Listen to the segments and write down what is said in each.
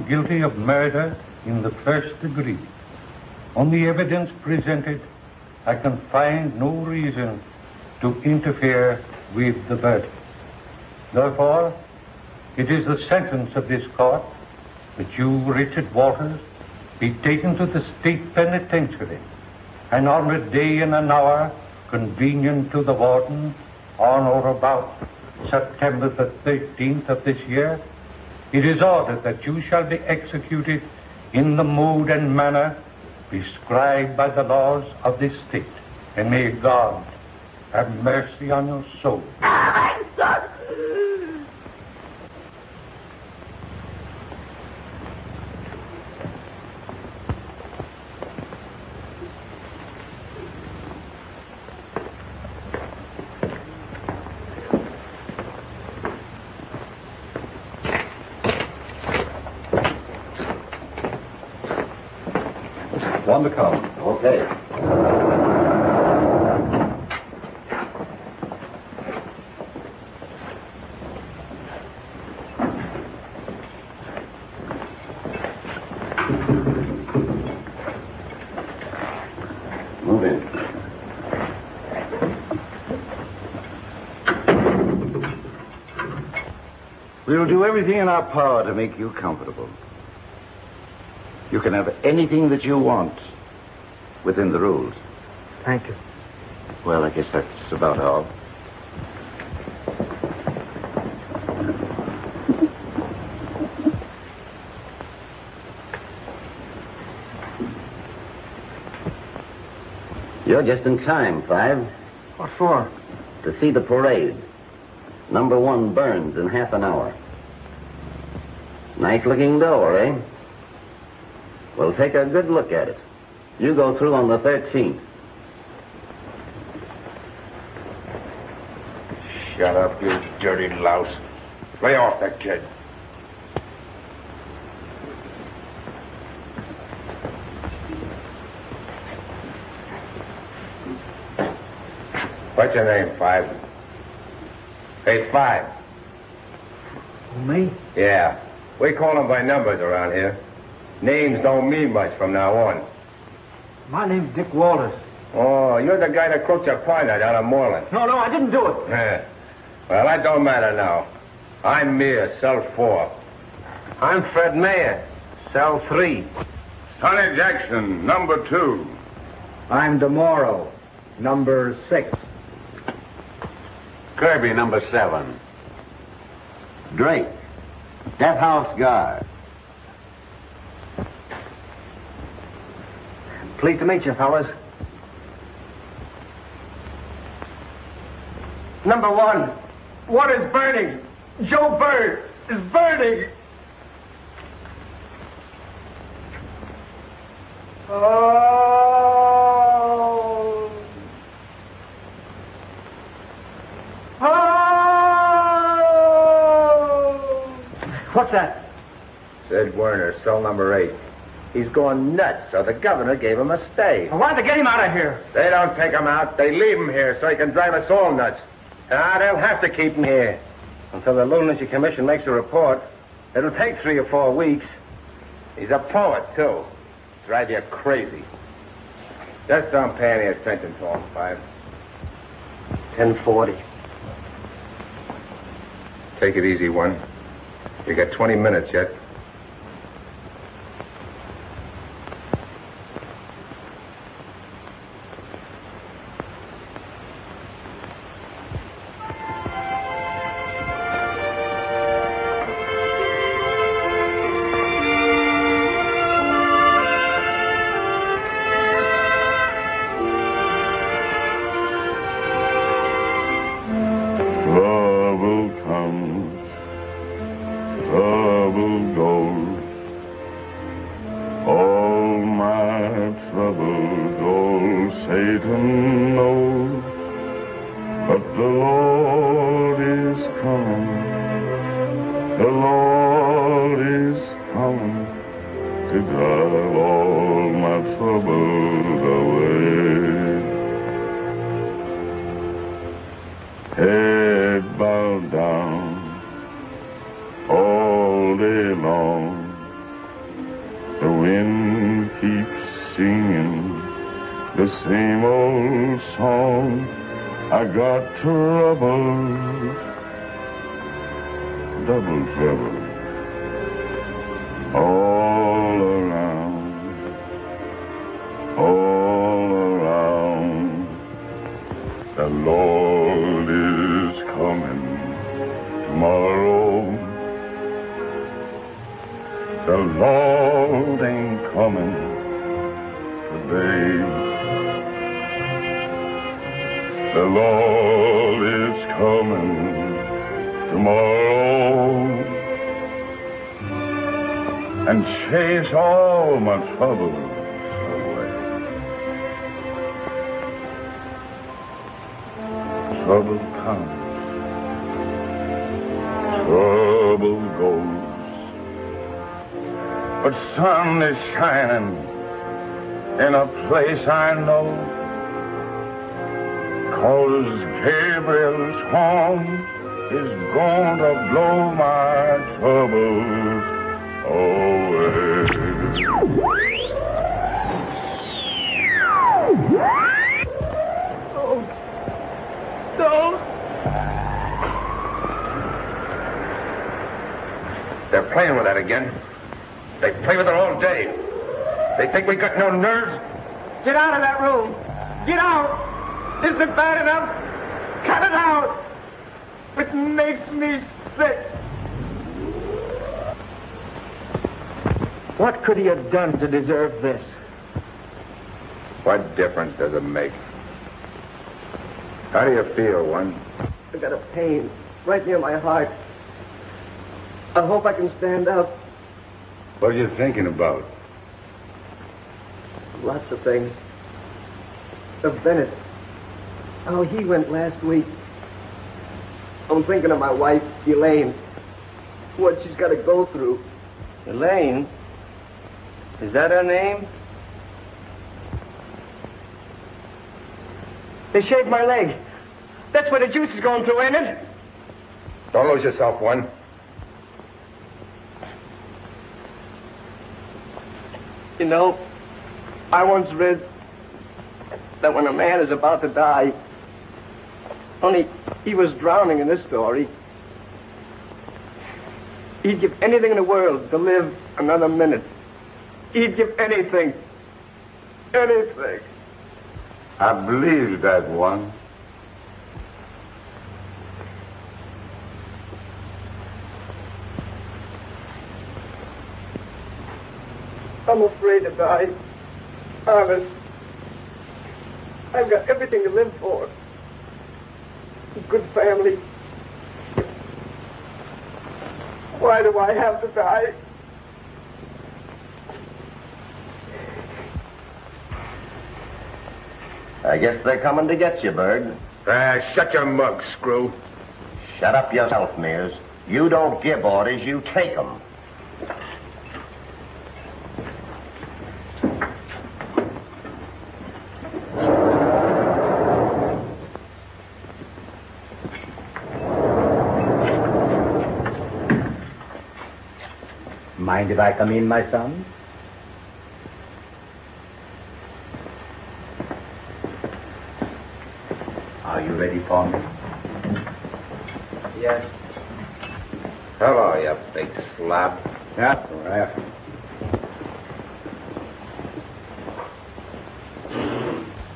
found guilty of murder in the first degree. On the evidence presented, I can find no reason to interfere with the verdict. Therefore, it is the sentence of this court that you, Richard Walters, be taken to the state penitentiary, and on a day and an hour convenient to the warden, on or about September the 13th of this year, it is ordered that you shall be executed in the mode and manner prescribed by the laws of this state. And may God have mercy on your soul. On the come. Okay. Move in. We'll do everything in our power to make you comfortable. You can have anything that you want within the rules. Thank you. Well, I guess that's about all. You're just in time, Five. What for? To see the parade. Number 1 burns in half an hour. Nice-looking door, eh? Well, take a good look at it. You go through on the 13th. Shut up, you dirty louse. Lay off that kid. What's your name, Five? Hey, Five. Me? Yeah. We call them by numbers around here. Names don't mean much from now on. My name's Dick Walters. Oh, you're the guy that croaked your partner down at Moreland. No, I didn't do it. Yeah. Well, that don't matter now. I'm Meir, cell 4. I'm Fred Mayer, cell 3. Sonny Jackson, number 2. I'm DeMoro, number 6. Kirby, number 7. Drake, Death House Guard. Pleased to meet you, fellas. Number 1. What is burning? Joe Bird is burning. Oh. Oh. What's that? Sid Werner, cell number 8. He's going nuts, so the governor gave him a stay. Well, why'd they get him out of here? They don't take him out. They leave him here so he can drive us all nuts. They'll have to keep him here until the Lunacy Commission makes a report. It'll take 3 or 4 weeks. He's a poet, too. Drive you crazy. Just don't pay any attention to him, Five. 10:40. Take it easy, one. You got 20 minutes yet. I got trouble, double trouble, all around, all around. The Lord is coming tomorrow. The Lord ain't coming today. The Lord is coming tomorrow and chase all my troubles away. Trouble comes, trouble goes, but sun is shining in a place I know, 'cause Gabriel's horn is going to blow my troubles away. Oh, no. They're playing with that again. They play with it all day. They think we got no nerves. Get out of that room. Get out. Isn't it bad enough? Cut it out. It makes me sick. What could he have done to deserve this? What difference does it make? How do you feel, one? I got a pain right near my heart. I hope I can stand up. What are you thinking about? Lots of things. Of Bennett. How he went last week. I'm thinking of my wife, Elaine. What she's got to go through. Elaine? Is that her name? They shaved my leg. That's where the juice is going through, ain't it? Don't lose yourself, one. You know, I once read that when a man is about to die, only he was drowning in this story, he'd give anything in the world to live another minute. He'd give anything. Anything. I believe that, one. I'm afraid to die. Honest. I've got everything to live for. A good family. Why do I have to die? I guess they're coming to get you, Bird. Shut your mug, screw. Shut up yourself, Mears. You don't give orders, you take them. Mind if I come in, my son? Are you ready for me? Yes. Hello, you big slob. Yeah, right.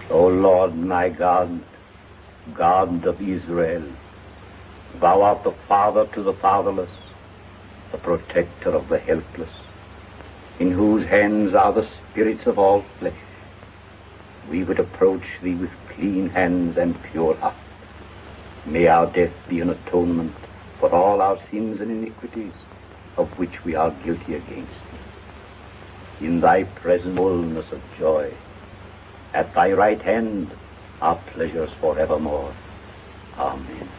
O Lord, my God, God of Israel, thou art the father to the fatherless, the protector of the helpless, in whose hands are the spirits of all flesh. We would approach thee with clean hands and pure heart. May our death be an atonement for all our sins and iniquities of which we are guilty against thee. In thy presence fullness of joy. At thy right hand are pleasures forevermore. Amen.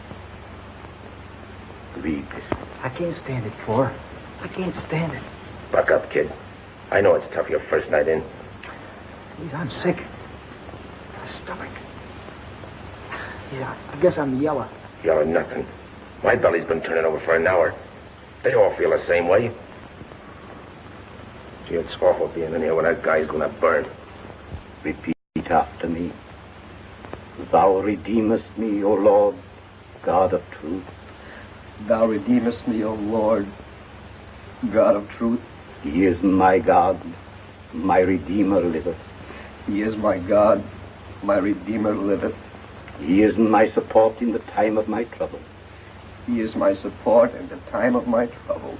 Read this. I can't stand it, Flora. I can't stand it. Buck up, kid. I know it's tough your first night in. Please, I'm sick. My stomach. Yeah, I guess I'm yellow. Yelling nothing. My belly's been turning over for an hour. They all feel the same way. Gee, it's awful being in here when that guy's gonna burn. Repeat after me. Thou redeemest me, O Lord, God of truth. Thou redeemest me, O Lord, God of truth. He is my God, my Redeemer liveth. He is my God, my Redeemer liveth. He is my support in the time of my trouble. He is my support in the time of my trouble.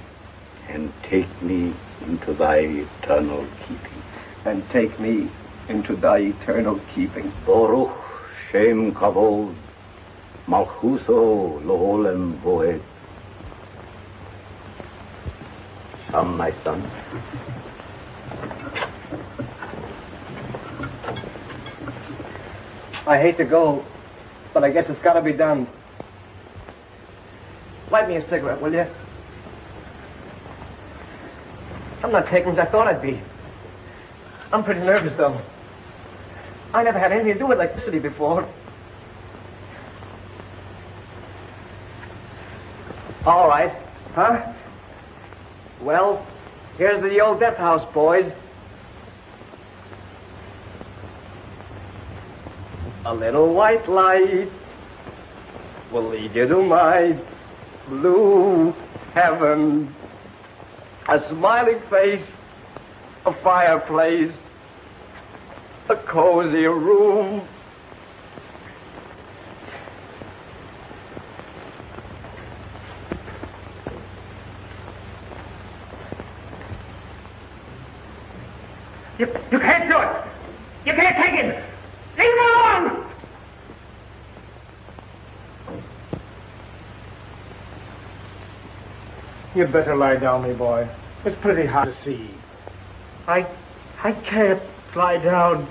And take me into thy eternal keeping. And take me into thy eternal keeping. Baruch Shem Kavod, Malchuso Loholem Voed. Come, my son. I hate to go, but I guess it's got to be done. Light me a cigarette, will you? I'm not taking as I thought I'd be. I'm pretty nervous, though. I never had anything to do with electricity before. All right. Huh? Well, here's the old death house, boys. A little white light will lead you to my blue heaven. A smiling face, a fireplace, a cozy room. You can't do it! You can't take him! Leave him alone! You'd better lie down, me boy. It's pretty hard to see. I can't lie down.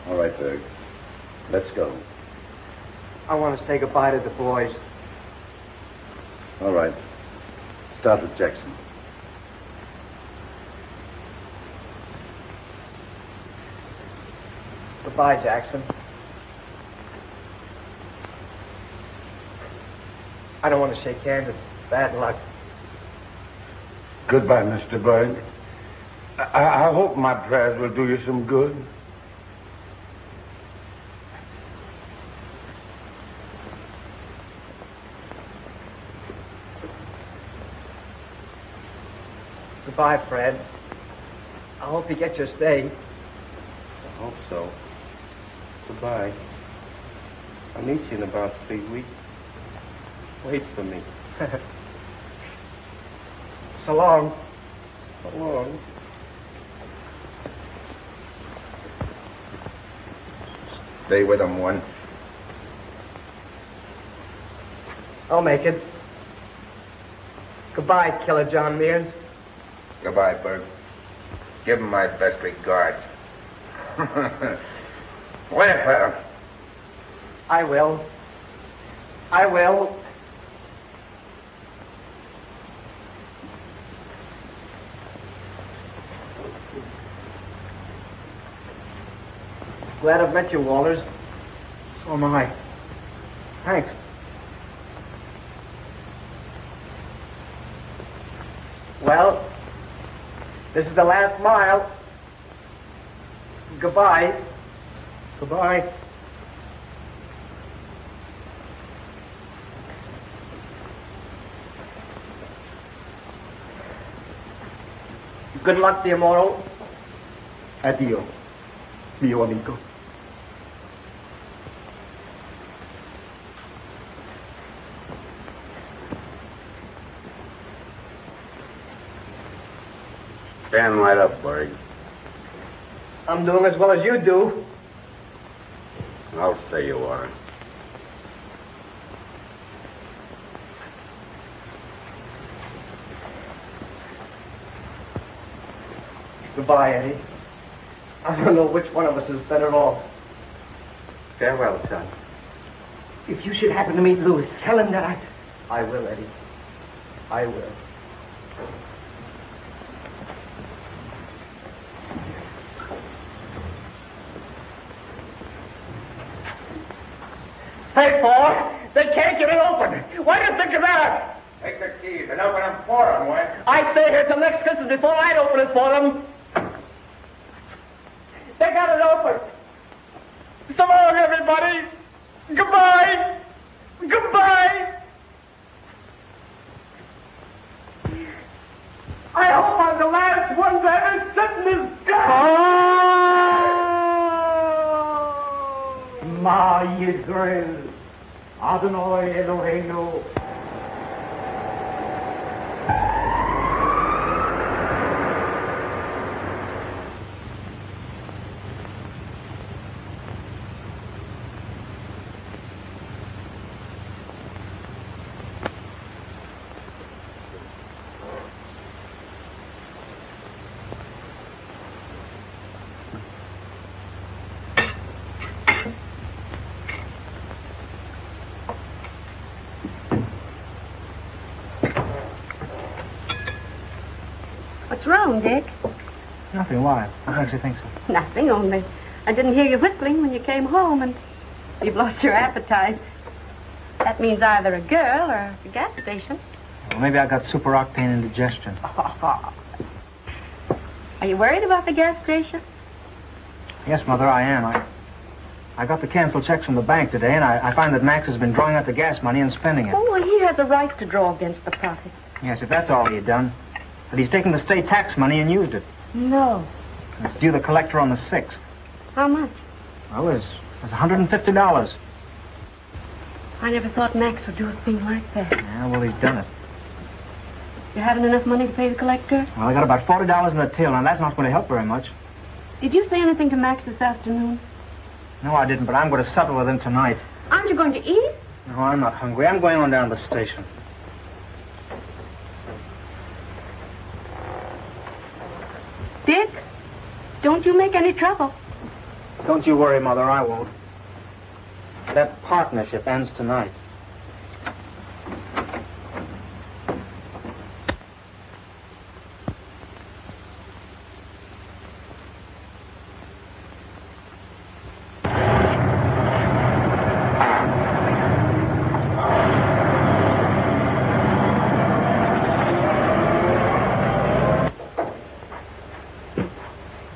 All right, Berg. Let's go. I want to say goodbye to the boys. All right. Start with Jackson. Goodbye, Jackson. I don't want to shake hands. It's bad luck. Goodbye, Mr. Berg. I hope my prayers will do you some good. Goodbye, Fred. I hope you get your stay. I hope so. Goodbye. I'll meet you in about 3 weeks. Wait for me. So long. So long. Stay with him one. I'll make it. Goodbye, Killer John Mears. Goodbye, Berg. Give him my best regards. Wait for him. I will. I will. Glad I've met you, Walters. So am I. Thanks. Well, this is the last mile. Goodbye. Goodbye. Good luck to you, Moro. Adio, mio amigo. Stand right up, Berg. I'm doing as well as you do. I'll say you are. Goodbye, Eddie. I don't know which one of us is better off. Farewell, son. If you should happen to meet Louis, tell him that I will, Eddie. I will. Hey, Paul! They can't get it open! Why do you think of that? Take the keys and open them for him, Wes. I'd stay here till next Christmas before I'd open it for them. Yisrael, Adonai Eloheinu. What's wrong, Dick? Nothing. Why? What makes you think so? Nothing, only I didn't hear you whistling when you came home, and you've lost your appetite. That means either a girl or a gas station. Well, maybe I got super octane indigestion. Are you worried about the gas station? Yes, Mother, I am. I got the canceled checks from the bank today, and I find that Max has been drawing out the gas money and spending it. Oh, well, he has a right to draw against the profit. Yes, if that's all he had done. But he's taken the state tax money and used it. No. It's due the collector on the 6th. How much? Well, there's $150. I never thought Max would do a thing like that. Yeah, well, he's done it. You haven't enough money to pay the collector? Well, I got about $40 in the till, and that's not going to help very much. Did you say anything to Max this afternoon? No, I didn't, but I'm going to settle with him tonight. Aren't you going to eat? No, I'm not hungry. I'm going on down to the station. Dick, don't you make any trouble. Don't you worry, Mother, I won't. That partnership ends tonight.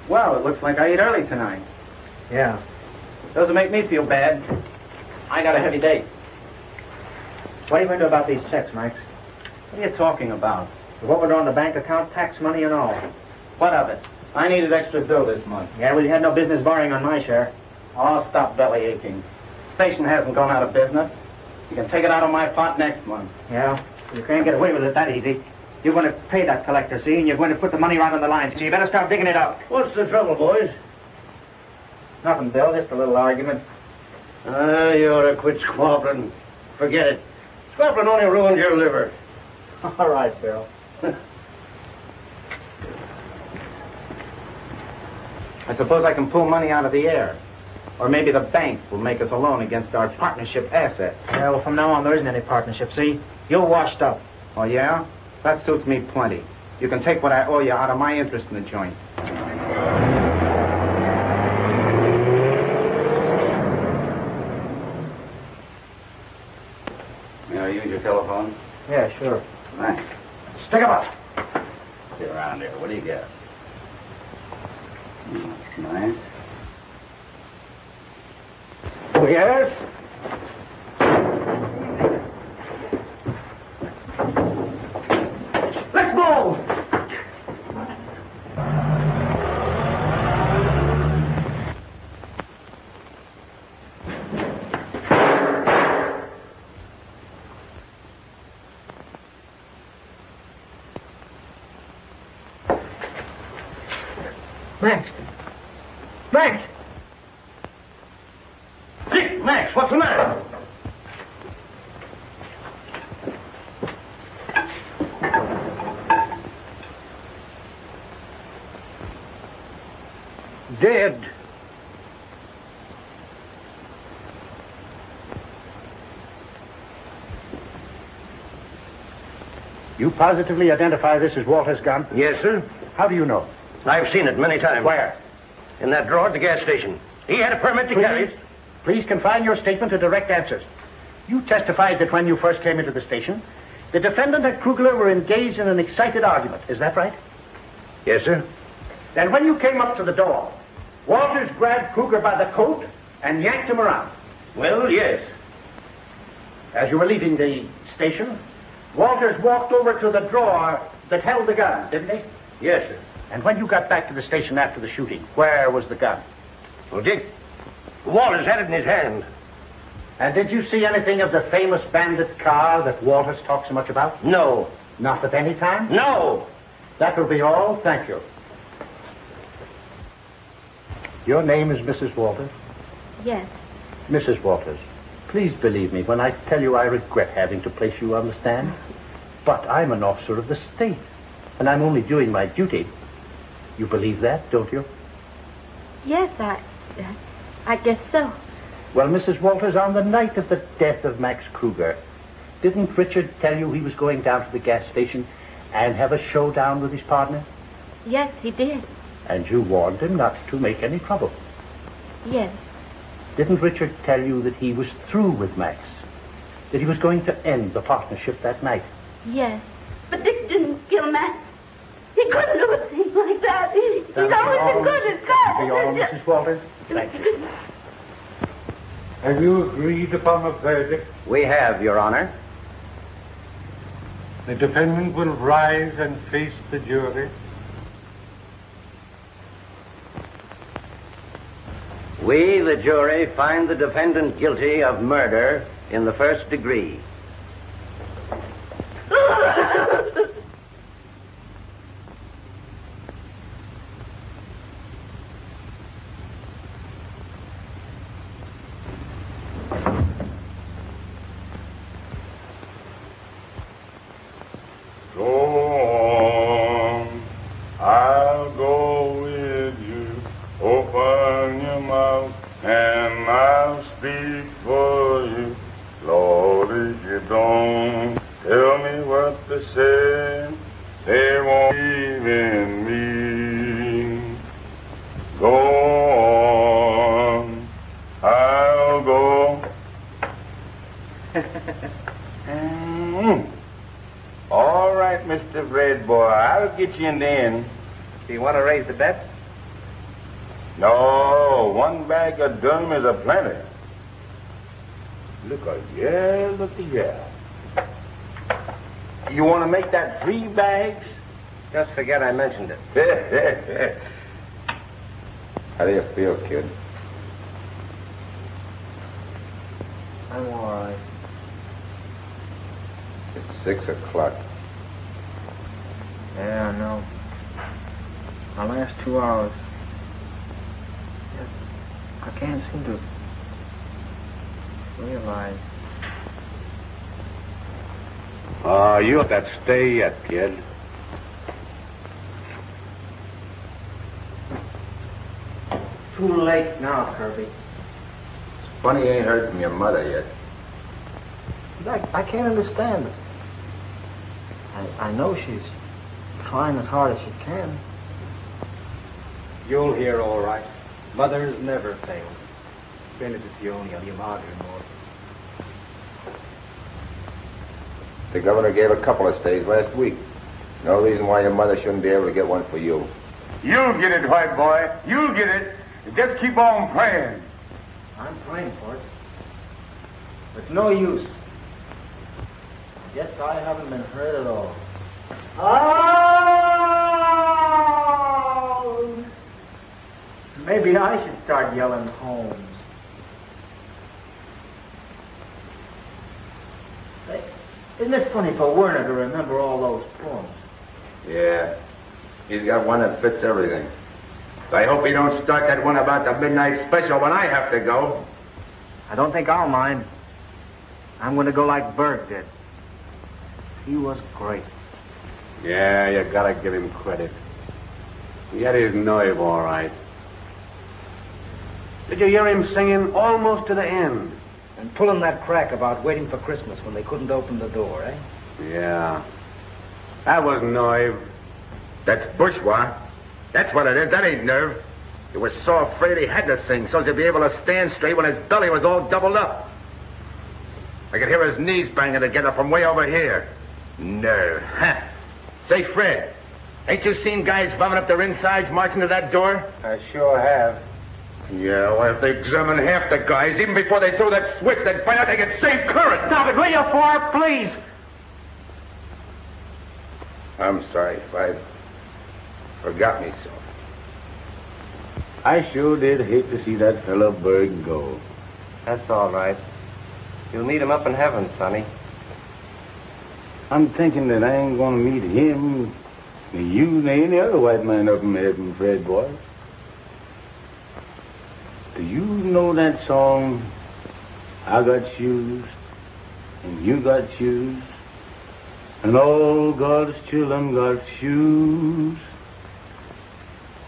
Well, it looks like I ate early tonight. Yeah. Doesn't make me feel bad. I got a heavy day. What are you going to do about these checks, Max? What are you talking about? What were on the bank account, tax money and all? What of it? I needed extra dough this month. Yeah, well, you had no business borrowing on my share. Oh, stop belly aching. Station hasn't gone out of business. You can take it out of my pot next month. Yeah? You can't get away with it that easy. You're going to pay that collector, see, and you're going to put the money right on the line, so you better start digging it out. What's the trouble, boys? Nothing, Bill, just a little argument. You ought to quit squabbling. Forget it. Squabbling only ruins your liver. All right, Bill. I suppose I can pull money out of the air. Or maybe the banks will make us a loan against our partnership assets. Yeah, well, from now on, there isn't any partnership, see? You're washed up. Oh, yeah? That suits me plenty. You can take what I owe you out of my interest in the joint. May I use your telephone? Yeah, sure. Thanks. Stick 'em up. Sit around here. What do you got? That's nice. Oh, yes? Let's go! Max! Max! Dick, Max, what's the matter? Dead. You positively identify this as Walter's gun? Yes, sir. How do you know? I've seen it many times. Where? In that drawer at the gas station. He had a permit to carry it. Please confine your statement to direct answers. You testified that when you first came into the station, the defendant and Krugler were engaged in an excited argument. Is that right? Yes, sir. Then when you came up to the door, Walters grabbed Kruger by the coat and yanked him around. Well, yes. As you were leaving the station, Walters walked over to the drawer that held the gun, didn't he? Yes, sir. And when you got back to the station after the shooting, where was the gun? Well, Dick, Walters had it in his hand. And did you see anything of the famous bandit car that Walters talks so much about? No. Not at any time? No. That will be all. Thank you. Your name is Mrs. Walters? Yes. Mrs. Walters, please believe me when I tell you I regret having to place you on the stand. But I'm an officer of the state, and I'm only doing my duty. You believe that, don't you? Yes, I guess so. Well, Mrs. Walters, on the night of the death of Max Kruger, didn't Richard tell you he was going down to the gas station and have a showdown with his partner? Yes, he did. And you warned him not to make any trouble. Yes. Didn't Richard tell you that he was through with Max? That he was going to end the partnership that night? Yes. But Dick didn't kill Max. He couldn't do a thing like that. He's always been good as God. Be all, Mrs. Walters? Thank you. Have you agreed upon a verdict? We have, Your Honor. The defendant will rise and face the jury. We, the jury, find the defendant guilty of murder in the first degree. I'll go with you. Open your mouth and I'll speak for you. Lord, if you don't tell me what to say, they won't believe in me. Go on, I'll go. All right, Mr. Red Boy, I'll get you in the end. Do you want to raise the bet? No, one bag of dum is a plenty. Look at yeah. You want to make that 3 bags? Just forget I mentioned it. How do you feel, kid? I'm all right. It's 6 o'clock. Yeah, I know. My last 2 hours. I can't seem to realize. You got to stay yet, kid. Too late now, Kirby. It's funny you ain't heard from your mother yet. I can't understand it. I know she's trying as hard as she can. You'll hear all right. Mothers never fail. Benedizione a mia madre morta. The governor gave a couple of stays last week. No reason why your mother shouldn't be able to get one for you. You'll get it, white boy. You'll get it. Just keep on praying. I'm praying for it. It's no use. I guess I haven't been hurt at all. Oh! Maybe I should start yelling Holmes. Hey, isn't it funny for Werner to remember all those poems? Yeah. He's got one that fits everything. I hope he don't start that one about the midnight special when I have to go. I don't think I'll mind. I'm going to go like Berg did. He was great. Yeah, you gotta give him credit. He had his nerve all right. Did you hear him singing almost to the end? And pulling that crack about waiting for Christmas when they couldn't open the door, eh? Yeah. That was nerve. That's bourgeois. That's what it is. That ain't nerve. He was so afraid he had to sing so as to be able to stand straight when his belly was all doubled up. I could hear his knees banging together from way over here. Nerve. Huh. Say, Fred, ain't you seen guys bumming up their insides marching to that door? I sure have. Yeah, well, if they examine half the guys, even before they throw that switch, they'd find out they get same current. Stop it, will you, for please? I'm sorry if I forgot myself. I sure did hate to see that fellow Berg go. That's all right. You'll meet him up in heaven, Sonny. I'm thinking that I ain't gonna meet him, nor you, nor any other white man up in heaven, Fred boy. Do you know that song, I got shoes, and you got shoes, and all God's children got shoes?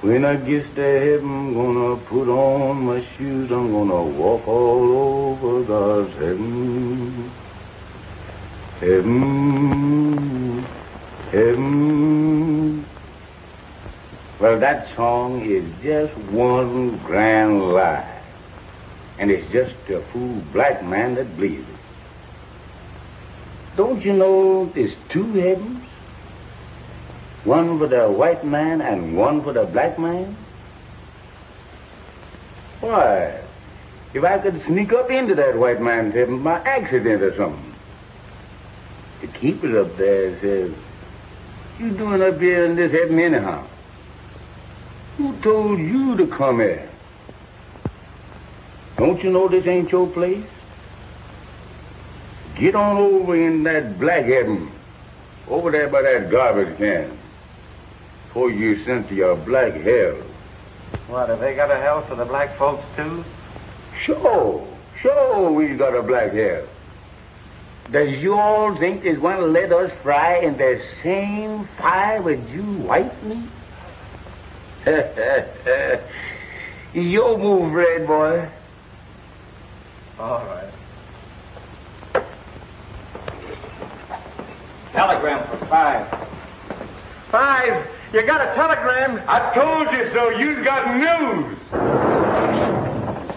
When I get to heaven, I'm gonna put on my shoes, I'm gonna walk all over God's heaven. Heaven, heaven. Well, that song is just one grand lie. And it's just a fool black man that believes it. Don't you know there's two heavens? One for the white man and one for the black man? Why, if I could sneak up into that white man's heaven by accident or something, the keeper up there says, "You doing up here in this heaven anyhow? Who told you to come here? Don't you know this ain't your place? Get on over in that black heaven, over there by that garbage can, before you're sent to your black hell." What, have they got a hell for the black folks, too? Sure, we got a black hell. Does you all think they's going to let us fry in the same fire with you white meat? Your move, Red boy. All right. Telegram for 5. 5? You got a telegram? I told you so. You got news.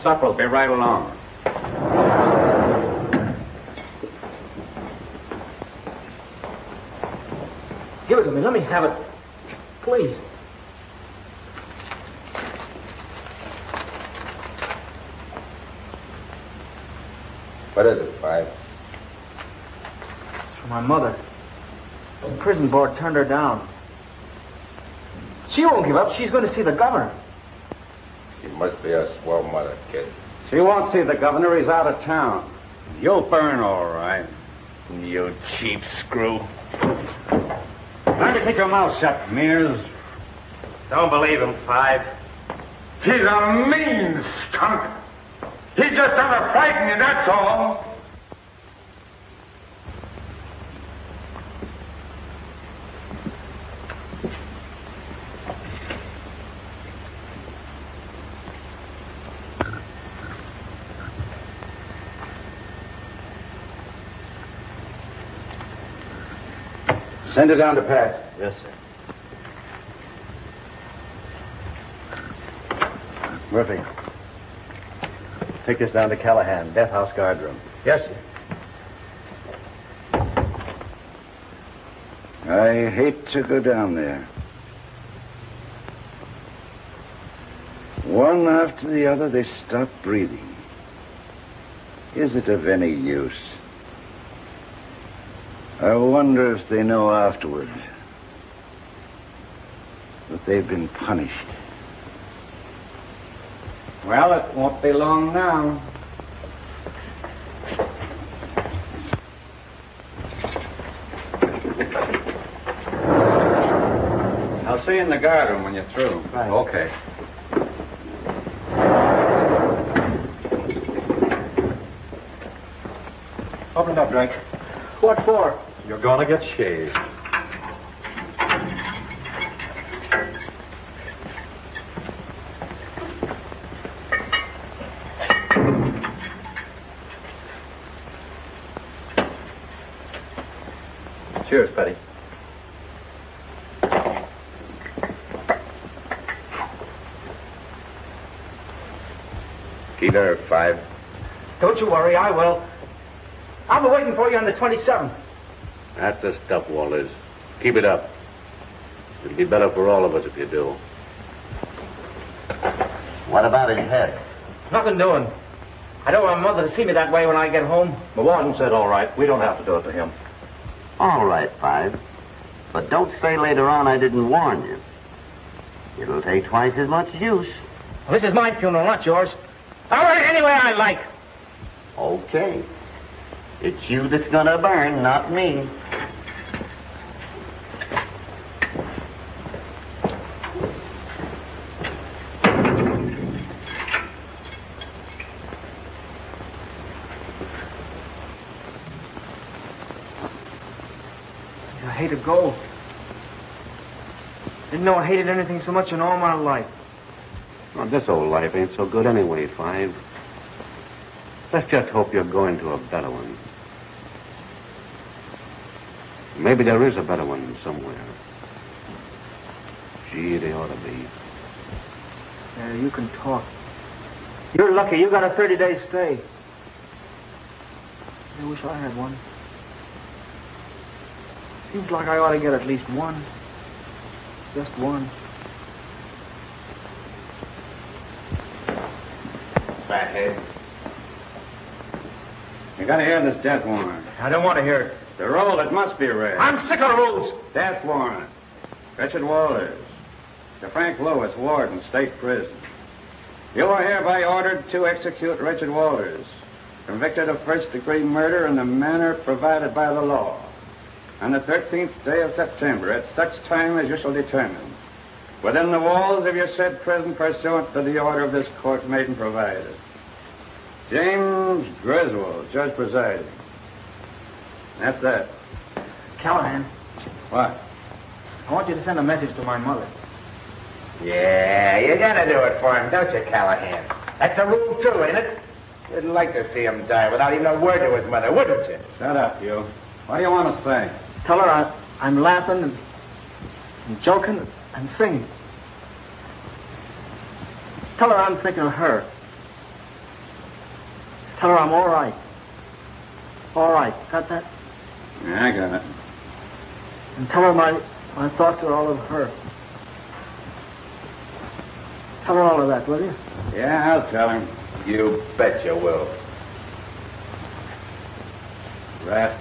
Supper will be right along. Give it to me. Let me have it. Please. What is it, 5? It's for my mother. The prison board turned her down. She won't give up. She's going to see the governor. She must be a swell mother, kid. She won't see the governor. He's out of town. You'll burn all right. You cheap screw. Learn to keep your mouth shut, Mears. Don't believe him, 5. He's a mean skunk. He's just trying to frighten you, that's all. Send it down to Pat. Yes, sir. Murphy, take this down to Callahan, death house guard room. Yes, sir. I hate to go down there. One after the other, they stop breathing. Is it of any use? I wonder if they know afterward that they've been punished. Well, it won't be long now. I'll see you in the guard room when you're through. Right. Okay. Open it up, Drake. What for? You're gonna get shaved. Cheers, Petty. Keep her, 5. Don't you worry, I will. I'll be waiting for you on the 27th. That's the stuff, Walters. Keep it up. It'll be better for all of us if you do. What about his head? Nothing doing. I don't want Mother to see me that way when I get home. The warden said all right. We don't have to do it to him. All right, 5. But don't say later on I didn't warn you. It'll take twice as much use. Well, this is my funeral, not yours. I'll write it any way I like. Okay. It's you that's gonna burn, not me. I hate to go. Didn't know I hated anything so much in all my life. Well, this old life ain't so good anyway, Five. Let's just hope you're going to a better one. Maybe there is a better one somewhere. Gee, they ought to be. Yeah, you can talk. You're lucky. You got a 30-day stay. I wish I had one. Seems like I ought to get at least one. Just one. Fathead. You gotta hear this death warrant. I don't want to hear it. The roll, it must be read. I'm sick of rules. Death warrant. Richard Walters. To Frank Lewis, Warden, State Prison. You are hereby ordered to execute Richard Walters, convicted of first-degree murder in the manner provided by the law, on the 13th day of September, at such time as you shall determine, within the walls of your said prison, pursuant to the order of this court made and provided. James Griswold, judge presiding. That's that. Callahan, What? I want you to send a message to my mother. Yeah, you gotta do it for him, don't you, Callahan? That's a rule, too, ain't it? You'd like to see him die without even a word to his mother, wouldn't you? Shut up, you. What do you want to say? Tell her I'm laughing and joking and singing. Tell her I'm thinking of her. Tell her I'm all right. All right. Got that? Yeah, I got it. And tell her my thoughts are all of her. Tell her all of that, will you? Yeah, I'll tell him. You bet you will. Rat.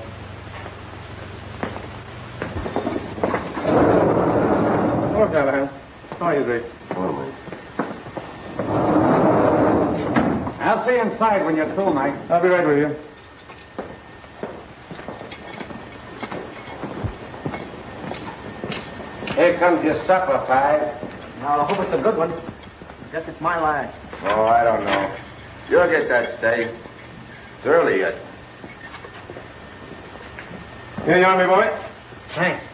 Hello, Callahan. How are you, Greg? I'll see you inside when you're through, Mike. I'll be right with you. Here comes your supper, Five. Now, I hope it's a good one. Guess it's my last. Oh, I don't know. You'll get that steak. It's early yet. Here you are, my boy. Thanks.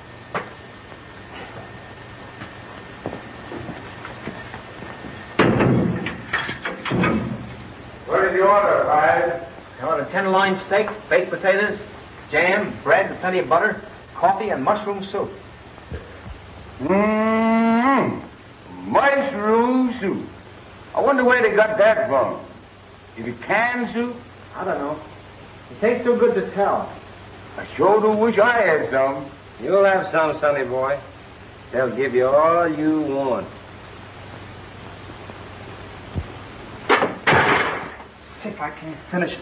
What did you order, Five? I ordered 10-loin steak, baked potatoes, jam, bread, plenty of butter, coffee, and mushroom soup. Mushroom soup. I wonder where they got that from. Is it canned soup? I don't know. It tastes too good to tell. I sure do wish I had some. You'll have some, sonny boy. They'll give you all you want. Sick, I can't finish it.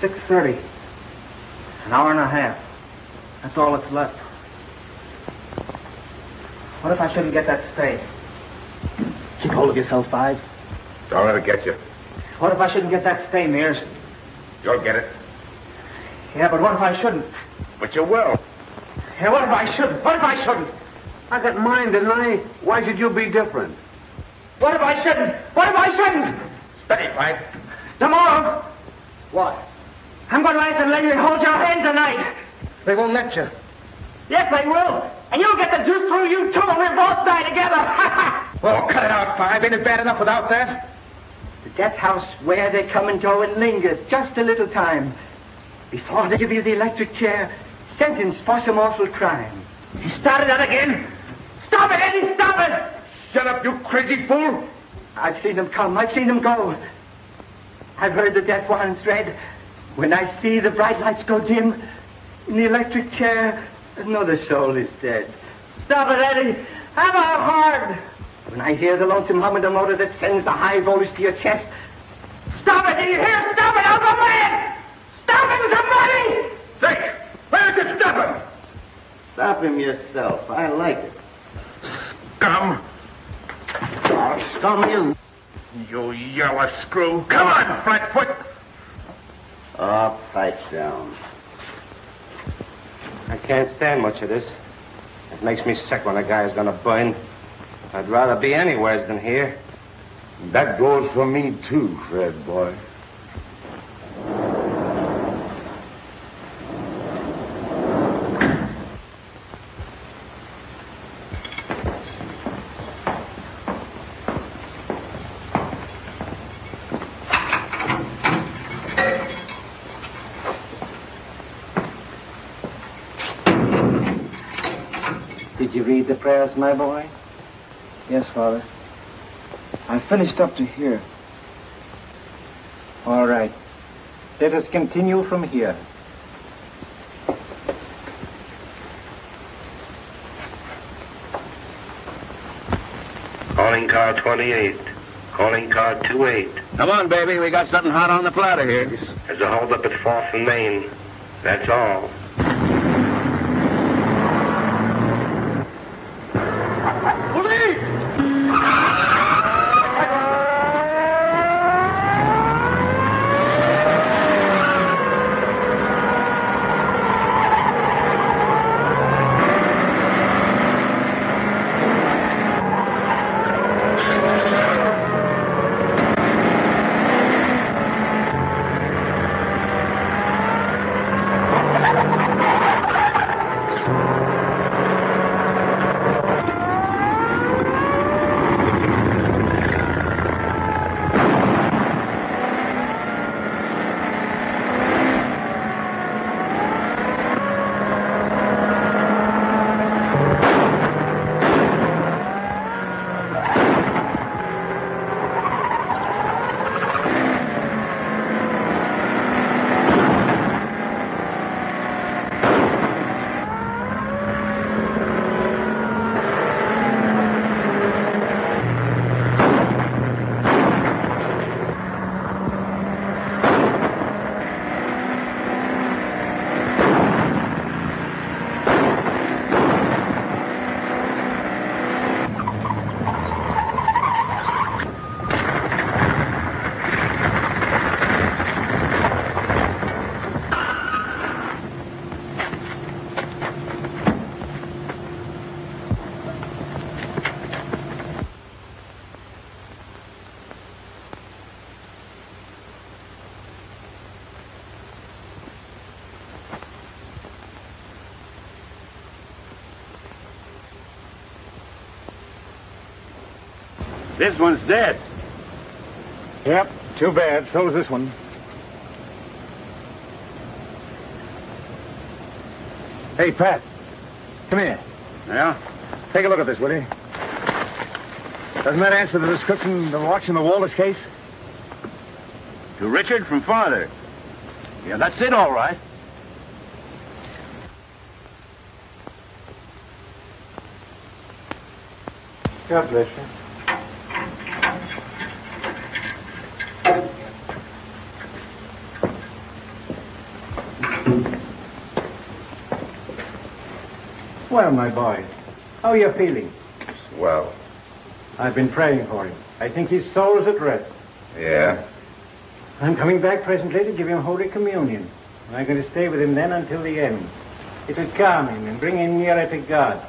6:30. An hour and a half. That's all that's left. What if I shouldn't get that stay? Keep hold of yourself, Five. Don't let it get you. What if I shouldn't get that stay, Mears? You'll get it. Yeah, but what if I shouldn't? But you will. Yeah, what if I shouldn't? What if I shouldn't? I got mine, didn't I? Why should you be different? What if I shouldn't? What if I shouldn't? Steady, Five. Tomorrow, What? I'm going to ask and let you hold your hand tonight. They won't let you. Yes, they will. And you'll get the juice through you, too, and we'll both die together. Well, cut it out, Five. Ain't it bad enough without that? The death house where they come and go and linger just a little time before they give you the electric chair, sentenced for some awful crime. You started that again. Stop it, Eddie, stop it. Shut up, you crazy fool. I've seen them come, I've seen them go. I've heard the death warrants read. When I see the bright lights go dim in the electric chair, another soul is dead. Stop it, Eddie. Have a heart. When I hear the lonesome hum of the motor that sends the high voltage to your chest, Stop it, do you hear? Stop it, I'm a man. Stop him, somebody. Dick, where could stop him? Stop him yourself. I like it. Scum. I'll scum you. You yellow screw. Come on, Flatfoot. Oh, pipe down. I can't stand much of this. It makes me sick when a guy is gonna burn. I'd rather be anywhere than here. That goes for me, too, Fred, boy. Did you read the prayers, my boy? Yes, Father. I finished up to here. All right. Let us continue from here. Calling car 28. Calling car 28. Come on, baby. We got something hot on the platter here. There's a holdup at 4th and Main. That's all. This one's dead. Yep, too bad. So's this one. Hey, Pat. Come here. Yeah? Take a look at this, will you? Doesn't that answer the description of watching the Wallace case? To Richard from father. Yeah, that's it, all right. God bless you. Well, my boy, how are you feeling? Well. I've been praying for him. I think his soul is at rest. Yeah? I'm coming back presently to give him Holy Communion. And I'm going to stay with him then until the end. It'll calm him and bring him nearer to God.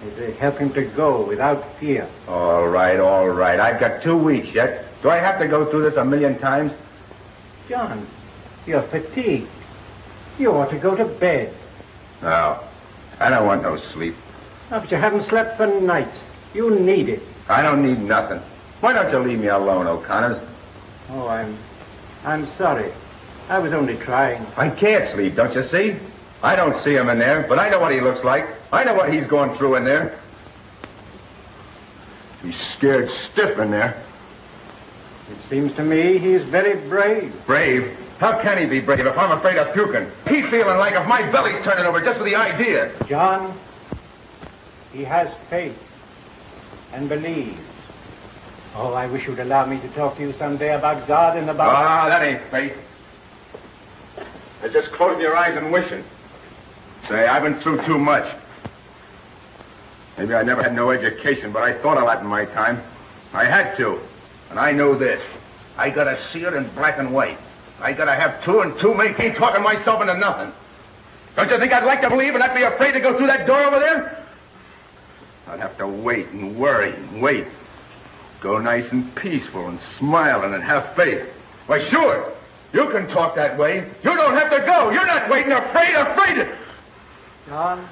It'll help him to go without fear. All right, all right. I've got 2 weeks yet. Do I have to go through this 1,000,000 times? John, you're fatigued. You ought to go to bed. No. I don't want no sleep. Oh, but you haven't slept for nights. You need it. I don't need nothing. Why don't you leave me alone, O'Connors? Oh, I'm sorry. I was only trying. I can't sleep, don't you see? I don't see him in there, but I know what he looks like. I know what he's going through in there. He's scared stiff in there. It seems to me he's very brave. Brave? How can he be brave if I'm afraid of puking? He's feeling like if my belly's turning over just with the idea. John, he has faith and believes. Oh, I wish you'd allow me to talk to you someday about God and about... Ah, that ain't faith. It's just closing your eyes and wishing. Say, I've been through too much. Maybe I never had no education, but I thought a lot in my time. I had to. And I know this. I gotta see it in black and white. I gotta have 2 and 2 make. Ain't talking myself into nothing. Don't you think I'd like to believe and not be afraid to go through that door over there? I'd have to wait and worry and wait. Go nice and peaceful and smiling and have faith. Why, sure. You can talk that way. You don't have to go. You're not waiting, afraid. John,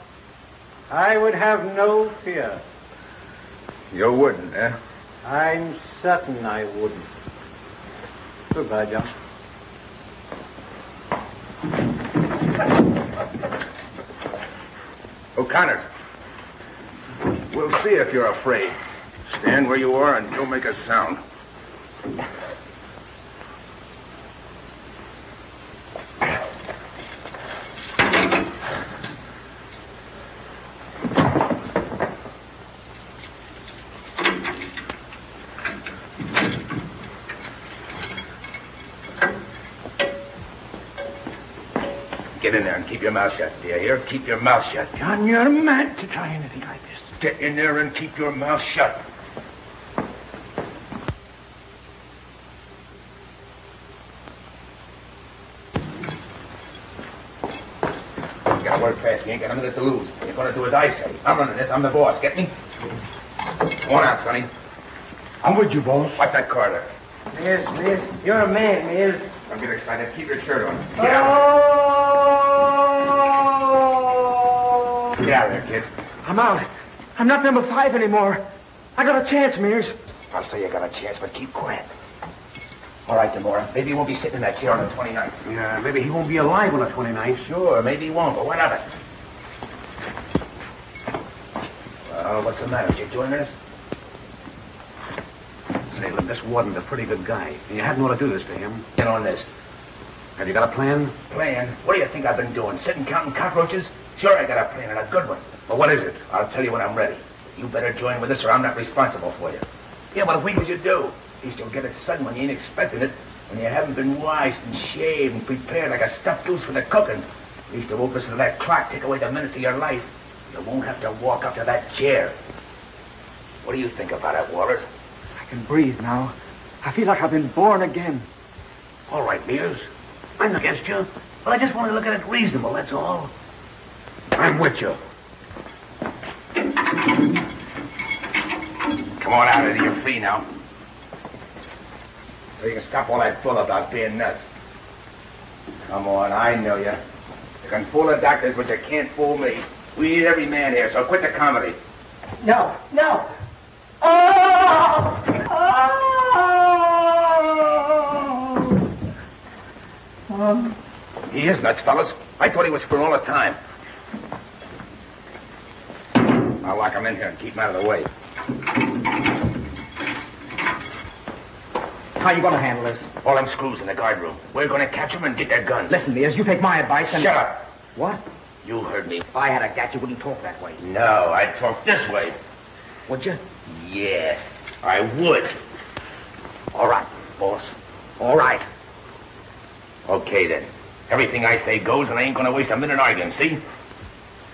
I would have no fear. You wouldn't, eh? I'm certain I wouldn't. Goodbye, John. O'Connor, we'll see if you're afraid. Stand where you are and don't make a sound. Get in there and keep your mouth shut. Do you hear? Keep your mouth shut. John, you're mad to try anything like this. Get in there and keep your mouth shut. Got a word fast. You ain't got a minute to lose. You're going to do as I say. I'm running this. I'm the boss. Get me? Come on out, Sonny. I'm with you, boss. What's that car there? Miss, you're a man, Miss. Don't get excited. Keep your shirt on. Get out. Get out of here, kid. I'm out. I'm not number 5 anymore. I got a chance, Mears. I'll say you got a chance, but keep quiet. All right, Demora. Maybe he won't be sitting in that chair on the 29th. Yeah, maybe he won't be alive on the 29th. Sure, maybe he won't, but what of it? Well, what's the matter? You joining us? Salem, this warden's a pretty good guy. And you hadn't ought to do this to him. Get on this. Have you got a plan? Plan? What do you think I've been doing? Sitting counting cockroaches? Sure, I got a plan, and a good one. But what is it? I'll tell you when I'm ready. You better join with us, or I'm not responsible for you. Yeah, but if we as you do, at least you'll get it sudden when you ain't expecting it, when you haven't been washed and shaved and prepared like a stuffed goose for the cooking. At least you won't listen to that clock take away the minutes of your life. You won't have to walk up to that chair. What do you think about it, Walters? I can breathe now. I feel like I've been born again. All right, Mears. I'm not against you. Well, I just want to look at it reasonable, that's all. I'm with you. Come on out of your free now. So you can stop all that bull about being nuts. Come on, I know you. You can fool the doctors, but you can't fool me. We need every man here, so quit the comedy. No. Oh! He is nuts, fellas. I thought he was for all the time. I'll lock him in here and keep him out of the way. How you going to handle this? All them screws in the guard room. We're going to catch them and get their guns. Listen, Mears, you take my advice and... Shut up. What? You heard me. If I had a gat, you wouldn't talk that way. No, I'd talk this way. Would you? Yes, I would. All right, boss. All right. Okay, then. Everything I say goes, and I ain't going to waste a minute arguing, see?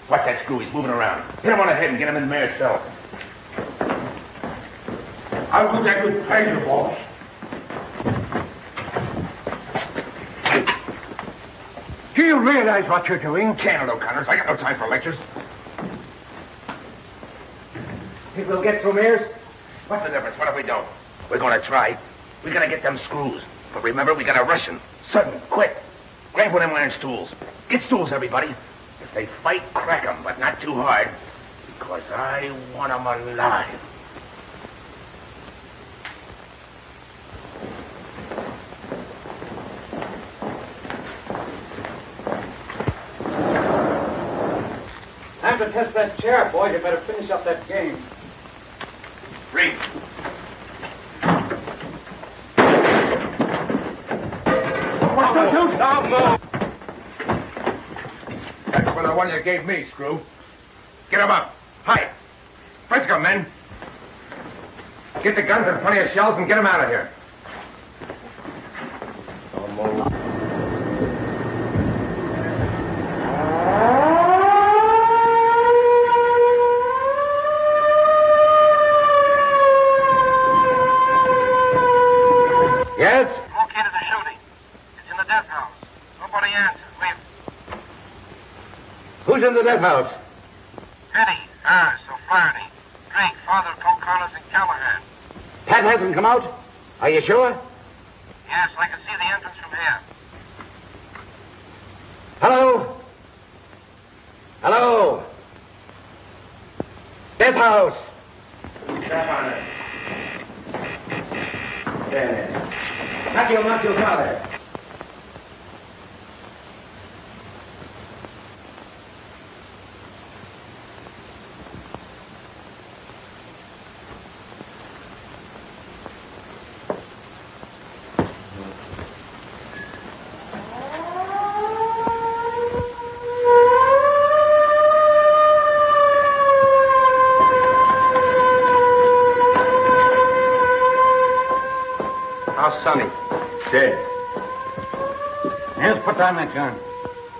Watch that screw. He's moving around. Hit him on the head and get him in the mayor's cell. I'll do that with pleasure, boss. Do you realize what you're doing? Can it, O'Connor. I got no time for lectures. Think we'll get through, Mears? What's the difference? What if we don't? We're going to try. We got to get them screws. But remember, we got to rush them. Sudden, quick. Grab one of them iron stools. Get stools, everybody. If they fight, crack them, but not too hard. Because I want them alive. Time to test that chair, boys. You better finish up that game. Read. Don't move. That's for the one you gave me, Screw. Get him up. Hi. Frisco, men. Get the guns and plenty of shells and get him out of here. Don't move. Who's in the death house? Eddie, ours, O'Flaherty, Drake, father of Cole Carlos and Callahan. Pat hasn't come out? Are you sure? Yes, I can see the entrance from here. Hello? Hello? Death house. Step on it. There. Not your father. How's Sonny? Dead. Yes, put down that gun.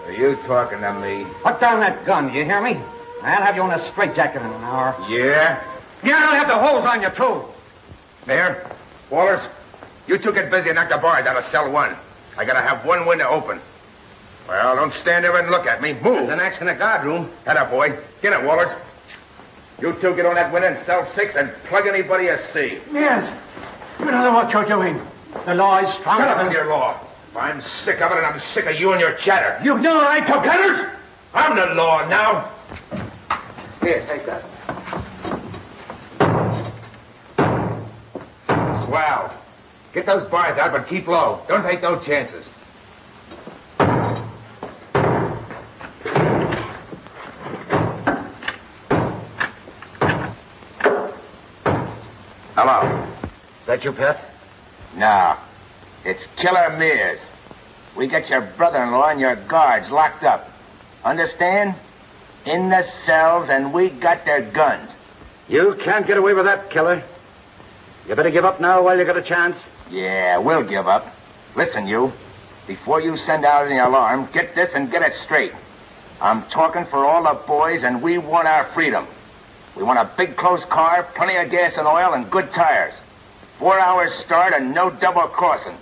Are you talking to me? Put down that gun, you hear me? I'll have you in a straitjacket in an hour. Yeah? Yeah, I'll have the holes on you, too. There. Walters, you two get busy and knock the bars out of cell 1. I gotta have one window open. Well, don't stand there and look at me. Move. There's an axe in the guard room. Atta boy. Get it, Walters. You two get on that window in cell 6 and plug anybody you see. Yes. You know what you're doing. The law is strong. Shut up with your law. I'm sick of it, and I'm sick of you and your chatter. You've no right to Letters? I'm the law now. Here, take that. Swell. Get those bars out, but keep low. Don't take no chances. Hello. Is that you, Pat? No. It's Killer Mears. We get your brother-in-law and your guards locked up. Understand? In the cells, and we got their guns. You can't get away with that, Killer. You better give up now while you got a chance. Yeah, we'll give up. Listen, you. Before you send out any alarm, get this and get it straight. I'm talking for all the boys, and we want our freedom. We want a big close car, plenty of gas and oil, and good tires. 4 hours start and no double crossing.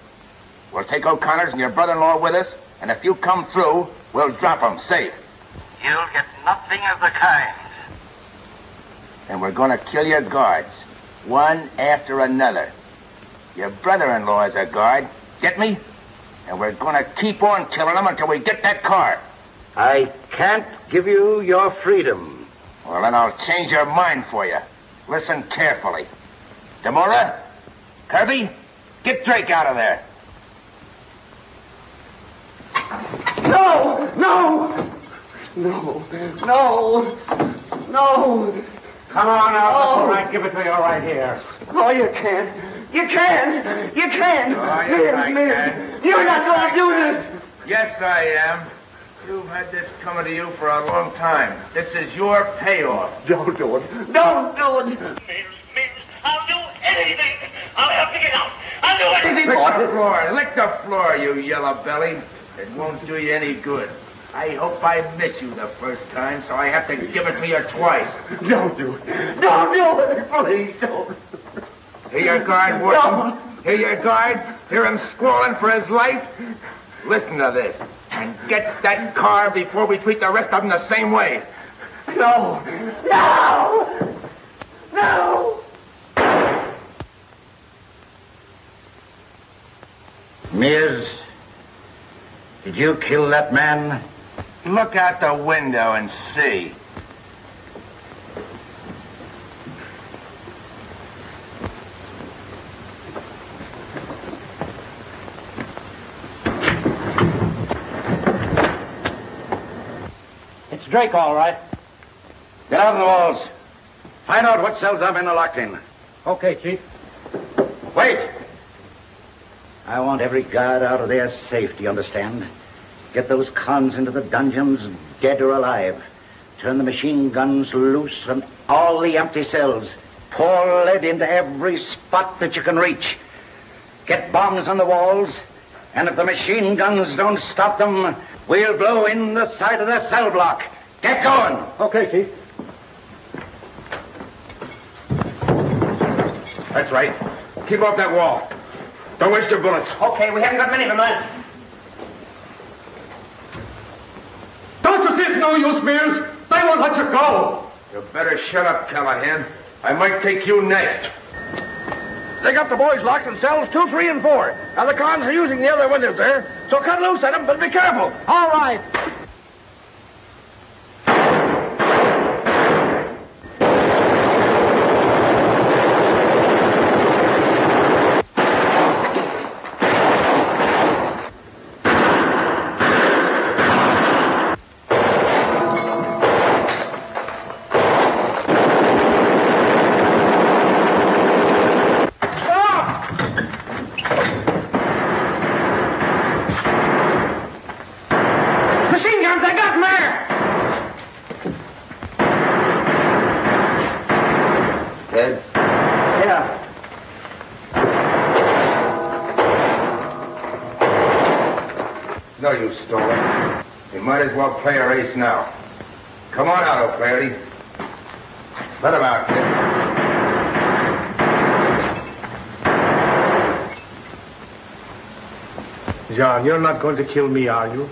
We'll take O'Connor's and your brother-in-law with us, and if you come through, we'll drop them safe. You'll get nothing of the kind. And we're going to kill your guards, one after another. Your brother-in-law is a guard, get me? And we're going to keep on killing them until we get that car. I can't give you your freedom. Well, then I'll change your mind for you. Listen carefully. Demora, Kirby, get Drake out of there. No! No! No! No! No! Come on out. All right, give it to you right here. Oh, you can't. You can't. You can't. Oh, yes, I can. You're not going to do this. Yes, I am. You've had this coming to you for a long time. This is your payoff. Don't do it. Don't do it. Mears, I'll do anything. I'll help you get out. I'll do anything. Lick the floor, you yellow belly. It won't do you any good. I hope I miss you the first time, so I have to give it to you twice. Don't do it. Don't do it. Please don't. Hear your guard, Wharton? Hear your guard? Hear him squalling for his life? Listen to this. And get that car before we treat the rest of them the same way. No. No. No. Mears, did you kill that man? Look out the window and see. It's Drake, all right. Get out on the walls. Find out what cells our men are locked in. Okay, Chief. Wait! I want every guard out of there safe, do you understand? Get those cons into the dungeons, dead or alive. Turn the machine guns loose on all the empty cells. Pour lead into every spot that you can reach. Get bombs on the walls, and if the machine guns don't stop them, we'll blow in the side of the cell block. Get going! Okay, Chief. That's right. Keep off that wall. Don't waste your bullets. Okay, we haven't got many of them, lad. Don't you see it's no no use, Mears. They won't let you go. You better shut up, Callahan. I might take you next. They got the boys locked in cells 2, 3, and 4. Now the cons are using the other windows there, so cut loose at them, but be careful. All right. No use, Stoller. You might as well play a race now. Come on out, O'Flaherty. Let him out, kid. John, you're not going to kill me, are you?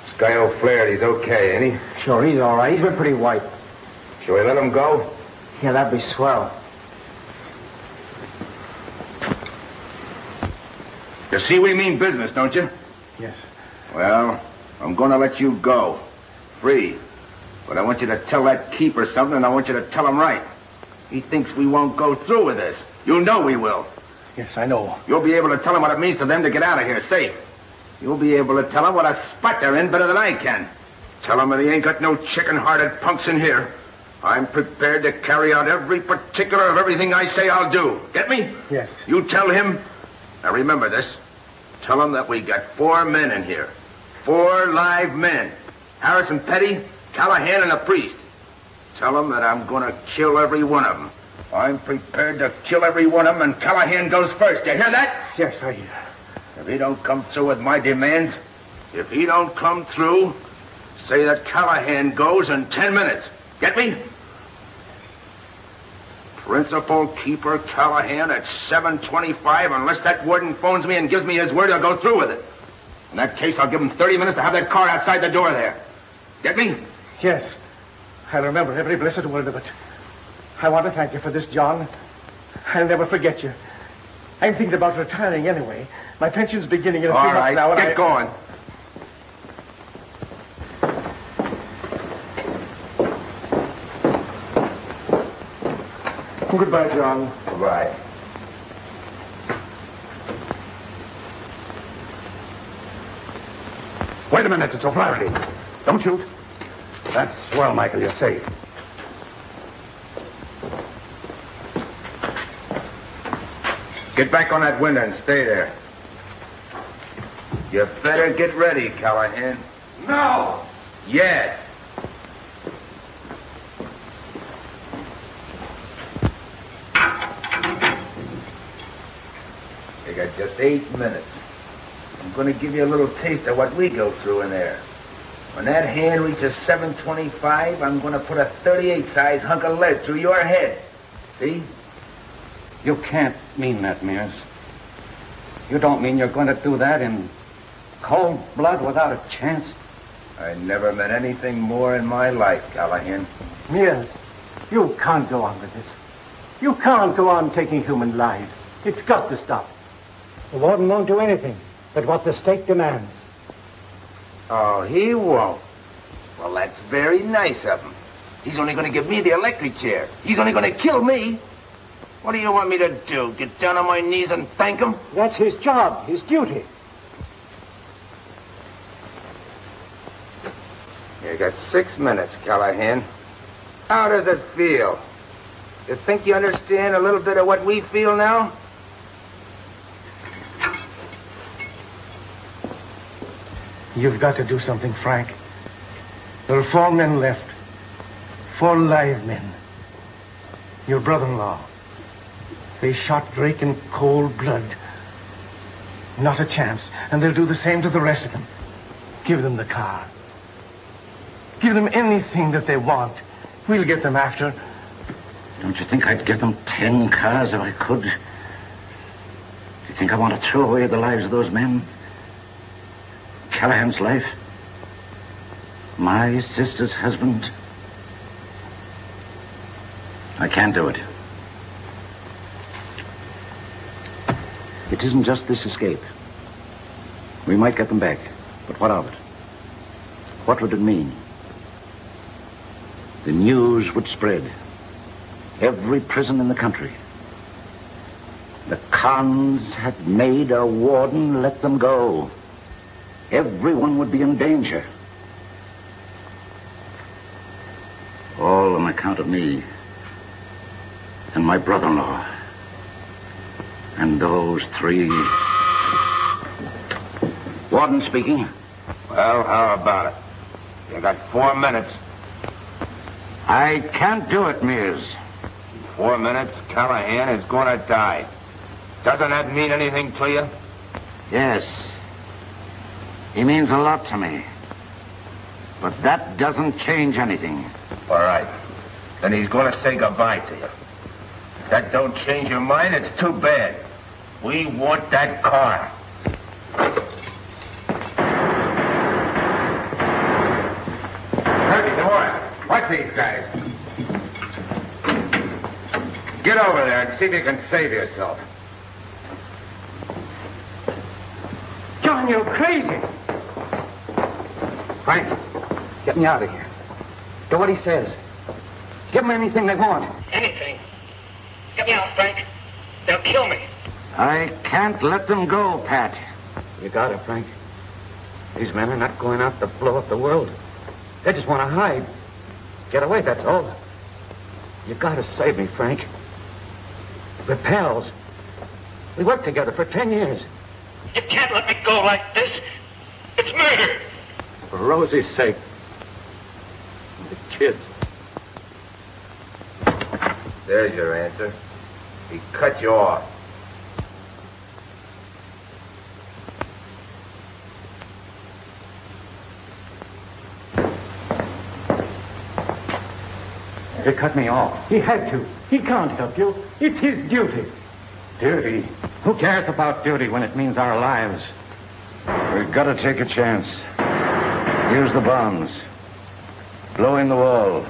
This guy O'Flaherty's okay, ain't he? Sure, he's all right. He's been pretty white. Shall we let him go? Yeah, that'd be swell. You see, we mean business, don't you? Yes. Well, I'm going to let you go. Free. But I want you to tell that keeper something, and I want you to tell him right. He thinks we won't go through with this. You know we will. Yes, I know. You'll be able to tell him what it means to them to get out of here safe. You'll be able to tell him what a spot they're in better than I can. Tell him that he ain't got no chicken-hearted punks in here. I'm prepared to carry out every particular of everything I say I'll do. Get me? Yes. You tell him. Now remember this. Tell him that we got 4 men in here. 4 live men. Harrison Petty, Callahan, and a priest. Tell him that I'm going to kill every one of them. I'm prepared to kill every one of them, and Callahan goes first. You hear that? Yes, I... If he don't come through with my demands, if he don't come through, say that Callahan goes in 10 minutes. Get me? Principal Keeper Callahan at 7:25, unless that warden phones me and gives me his word, I'll go through with it. In that case, I'll give him 30 minutes to have that car outside the door there. Get me? Yes. I'll remember every blessed word of it. I want to thank you for this, John. I'll never forget you. I'm thinking about retiring anyway. My pension's beginning in a few months now. All right, get going. Goodbye, John. Goodbye. Wait a minute, it's O'Flaherty. Don't shoot. That's swell, Michael. You're safe. Get back on that window and stay there. You better get ready, Callahan. No! Yes. You got just 8 minutes. I'm going to give you a little taste of what we go through in there. When that hand reaches 7:25, I'm going to put a 38-size hunk of lead through your head. See? You can't mean that, Mears. You don't mean you're going to do that in cold blood without a chance? I never meant anything more in my life, Callahan. Mears, you can't go on with this. You can't go on taking human lives. It's got to stop. The warden won't do anything but what the state demands. Oh, he won't. Well, that's very nice of him. He's only going to give me the electric chair. He's only going to kill me. What do you want me to do? Get down on my knees and thank him? That's his job, his duty. You got 6 minutes, Callahan. How does it feel? You think you understand a little bit of what we feel now? You've got to do something, Frank. There are 4 men left. 4 live men. Your brother-in-law. They shot Drake in cold blood. Not a chance. And they'll do the same to the rest of them. Give them the car. Give them anything that they want. We'll get them after. Don't you think I'd give them 10 cars if I could? Do you think I want to throw away the lives of those men? Callahan's life? my sister's husband? I can't do it. It isn't just this escape. We might get them back, but what of it? What would it mean? The news would spread. Every prison in the country. The cons had made a warden let them go. Everyone would be in danger. All on account of me and my brother-in-law. And those three... Warden speaking. Well, how about it? You got 4 minutes. I can't do it, Mears. 4 minutes, Callahan is going to die. Doesn't that mean anything to you? Yes. He means a lot to me. But that doesn't change anything. All right. Then he's going to say goodbye to you. If that don't change your mind, it's too bad. We want that car. Herbie, DeWarden, watch these guys. Get over there and see if you can save yourself. John, you're crazy. Frank, get me out of here. Do what he says. Give them anything they want. Anything. Get me out, Frank. They'll kill me. I can't let them go, Pat. You got it, Frank. These men are not going out to blow up the world. They just want to hide. Get away, that's all. You gotta save me, Frank. We're pals. We worked together for 10 years. You can't let me go like this. It's murder. For Rosie's sake. And the kids. There's your answer. He cut you off. He cut me off. He had to. He can't help you. It's his duty. Duty? Who cares about duty when it means our lives? We've got to take a chance. Use the bombs. Blow in the wall.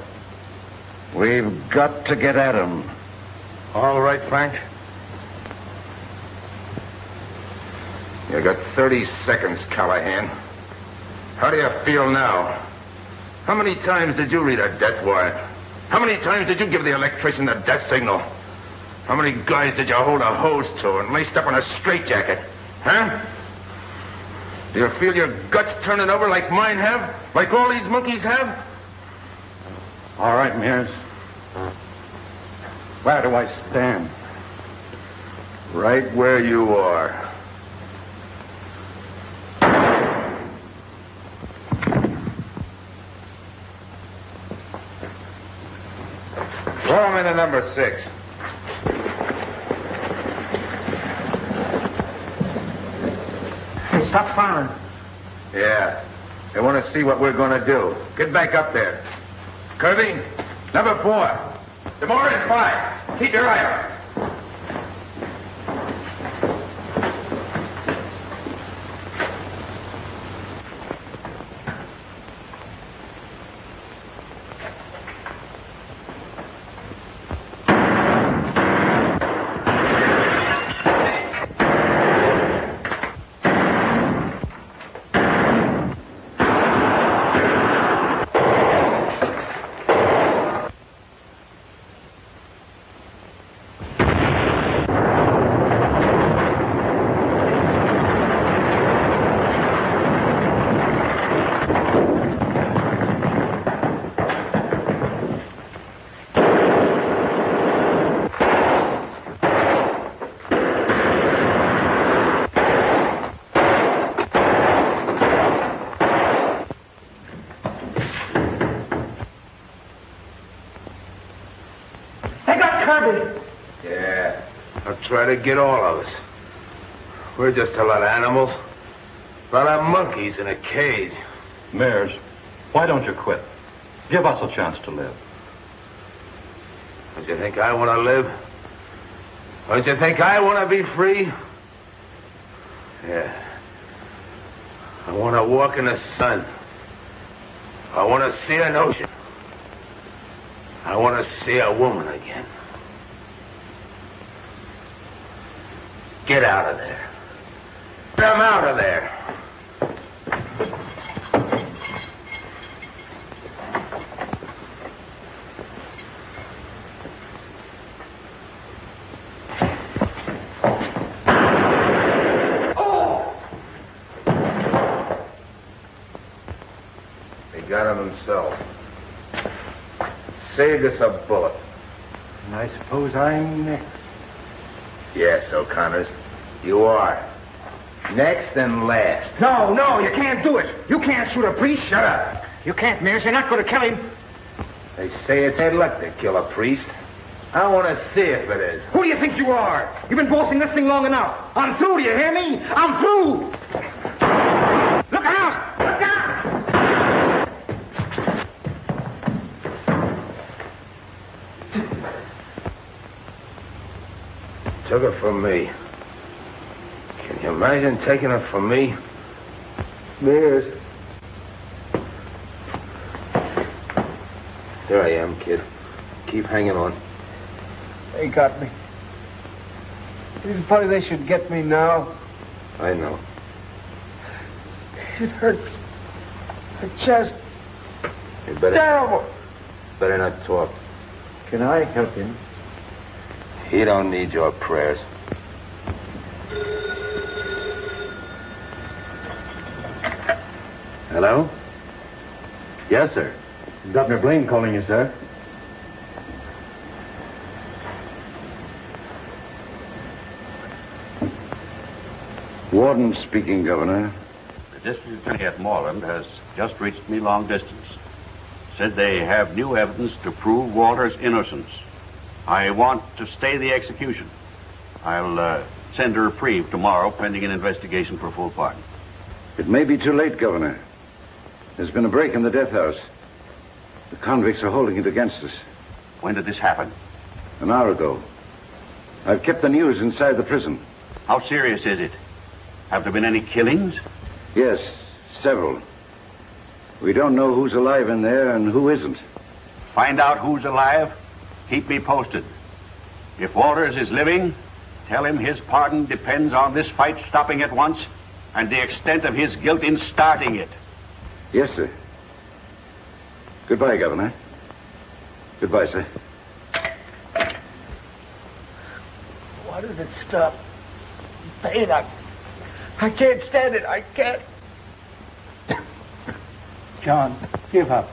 We've got to get at him. All right, Frank. You got 30 seconds, Callahan. How do you feel now? How many times did you read a death warrant? How many times did you give the electrician the death signal? How many guys did you hold a hose to and laced up in a straitjacket? Huh? Do you feel your guts turning over like mine have? Like all these monkeys have? All right, Mears. Where do I stand? Right where you are. Throw him into number 6. Hey, stop firing. Yeah. They want to see what we're going to do. Get back up there. Kirby, number 4. DeMore in 5. Keep your eye out. Yeah, I'll try to get all of us. We're just a lot of animals. A lot of monkeys in a cage. Mears, why don't you quit? Give us a chance to live. Don't you think I want to live? Don't you think I want to be free? Yeah. I want to walk in the sun. I want to see an ocean. I want to see a woman again. Get out of there. Get them out of there. Got him himself. Saved us a bullet. And I suppose I'm next. Yes, O'Connors, you are. Next and last. No, you can't do it. You can't shoot a priest. Shut up. You can't, Mears. You're not going to kill him. They say it's bad luck to kill a priest. I want to see if it is. Who do you think you are? You've been bossing this thing long enough. I'm through, do you hear me? I'm through. Look out! Look out! Took it from me. Can you imagine taking it from me? Mears. Here I am, kid. Keep hanging on. They got me. It's funny they should get me now. I know. It hurts. The chest. You better... Terrible. Better not talk. Can I help him? He don't need your prayers. Hello? Yes, sir. Governor Blaine calling you, sir. Warden speaking, Governor. The district attorney at Moreland has just reached me long distance. Said they have new evidence to prove Walter's innocence. I want to stay the execution. I'll send a reprieve tomorrow, pending an investigation for full pardon. It may be too late, Governor. There's been a break in the death house. The convicts are holding it against us. When did this happen? An hour ago. I've kept the news inside the prison. How serious is it? Have there been any killings? Yes, several. We don't know who's alive in there and who isn't. Find out who's alive. Keep me posted. If Walters is living, tell him his pardon depends on this fight stopping at once and the extent of his guilt in starting it. Yes, sir. Goodbye, Governor. Goodbye, sir. Why does it stop? Pain, I can't stand it. I can't. John, give up.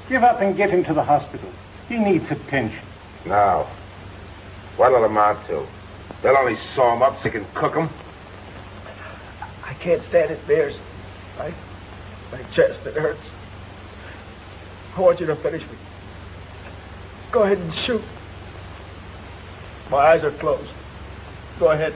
Give up and get him to the hospital. He needs attention. Now, what'll it amount to? They'll only saw him up so they can cook him. I can't stand it, Mears. My chest, it hurts. I want you to finish me. Go ahead and shoot. My eyes are closed. Go ahead.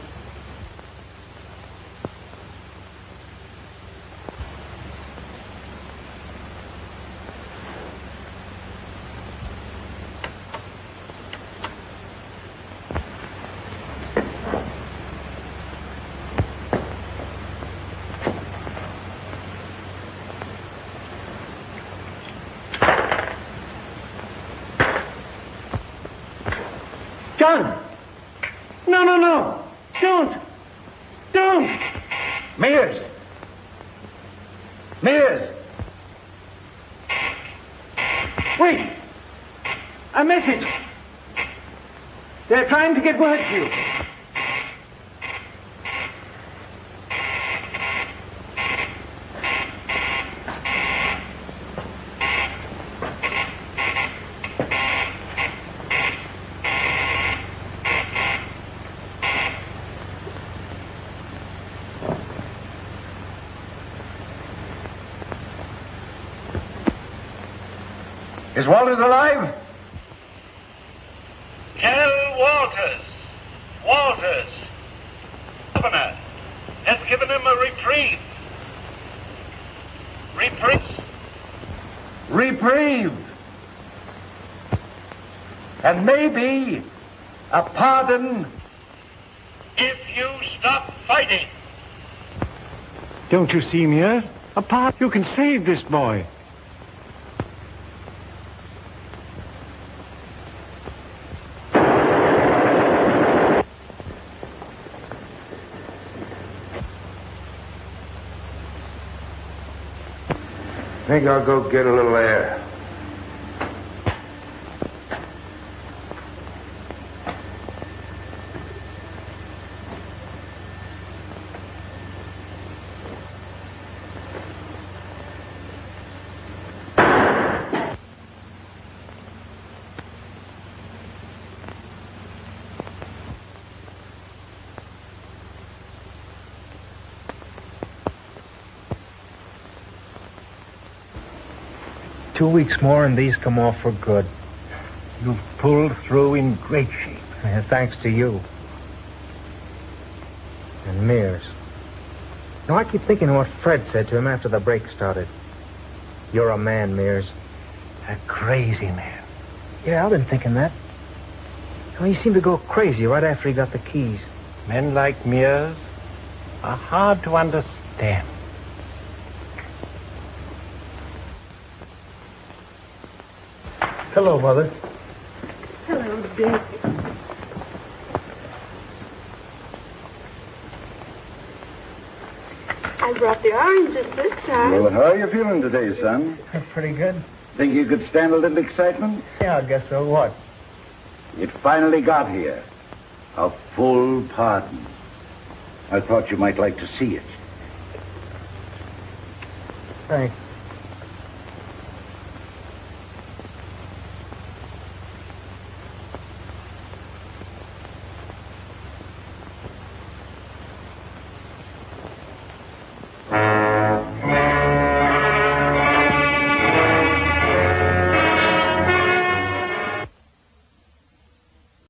John! No. Don't. Mears! Wait. A message. They're trying to get word to you. Is Walters alive? Tell Walters. Governor has given him a reprieve. Reprieve. And maybe a pardon. If you stop fighting. Don't you see, Mears? You can save this boy. think I'll go get a little air. Two weeks more and these come off for good. You've pulled through in great shape. Yeah, thanks to you. And Mears. Now, I keep thinking of what Fred said to him after the break started. You're a man, Mears. A crazy man. Yeah, I've been thinking that. Well, he seemed to go crazy right after he got the keys. Men like Mears are hard to understand. Hello, Mother. Hello, Dick. I brought the oranges this time. Well, how are you feeling today, son? Pretty good. Think you could stand a little excitement? Yeah, I guess so. What? It finally got here. A full pardon. I thought you might like to see it. Thanks.